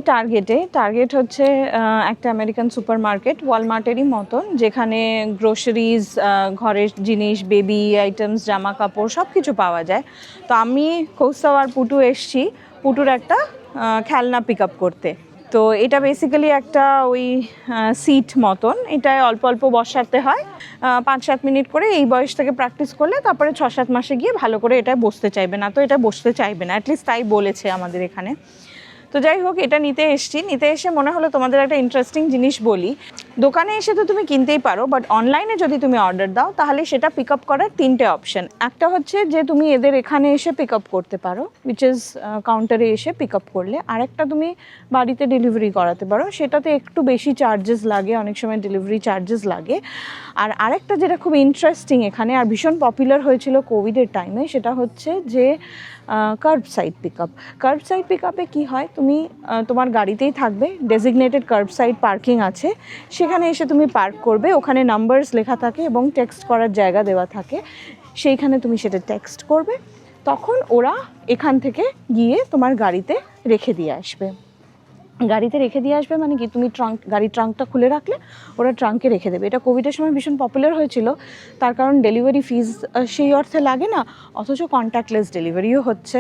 Target হচ্ছে একটা American super market, ওয়ালমার্টেরই মতন, যেখানে গ্রোসারিজ, ঘরের জিনিস, বেবি আইটেমস, জামা কাপড় সব কিছু পাওয়া যায়। তো আমি কৌস্তব আর পুটু এসছি পুটুর একটা খেলনা পিক আপ করতে। তো এটা বেসিক্যালি একটা ওই সিট মতন, এটায় অল্প অল্প বসাতে হয়, 5-7 মিনিট করে। এই বয়স থেকে প্র্যাকটিস করলে তারপরে 6-7 মাসে গিয়ে ভালো করে এটা বসতে চাইবে, না তো এটা বসতে চাইবে না, অ্যাটলিস্ট তাই বলেছে আমাদের এখানে। তো যাই হোক, এটা নিতে এসে মনে হলো তোমাদের একটা ইন্টারেস্টিং জিনিস বলি। দোকানে এসে তো তুমি কিনতেই পারো, বাট অনলাইনে যদি তুমি অর্ডার দাও তাহলে সেটা পিক আপ করার 3টে অপশন। একটা হচ্ছে যে তুমি এদের এখানে এসে পিক আপ করতে পারো, উইচ ইজ কাউন্টারে এসে পিক আপ করলে। আরেকটা তুমি বাড়িতে ডেলিভারি করাতে পারো, সেটাতে একটু বেশি চার্জেস লাগে, অনেক সময় ডেলিভারি চার্জেস লাগে। আর আরেকটা যেটা খুব ইন্টারেস্টিং এখানে আর ভীষণ পপুলার হয়েছিল কোভিডের টাইমে, সেটা হচ্ছে যে কার্বসাইড পিক আপ। কার্বসাইড পিক আপে কী হয়, তুমি তোমার গাড়িতেই থাকবে, ডেজিগনেটেড কার্বসাইড পার্কিং আছে, সেখানে এসে তুমি পার্ক করবে, ওখানে নাম্বারস লেখা থাকে এবং টেক্সট করার জায়গা দেওয়া থাকে, সেইখানে তুমি সেটা টেক্সট করবে, তখন ওরা এখান থেকে গিয়ে তোমার গাড়িতে রেখে দিয়ে আসবে। মানে কি, তুমি গাড়ির ট্রাঙ্কটা খুলে রাখলে ওরা ট্রাঙ্কে রেখে দেবে। এটা কোভিডের সময় ভীষণ পপুলার হয়েছিল, তার কারণ ডেলিভারি ফিজ সেই অর্থে লাগে না, অথচ কন্ট্যাক্টলেস ডেলিভারিও হচ্ছে।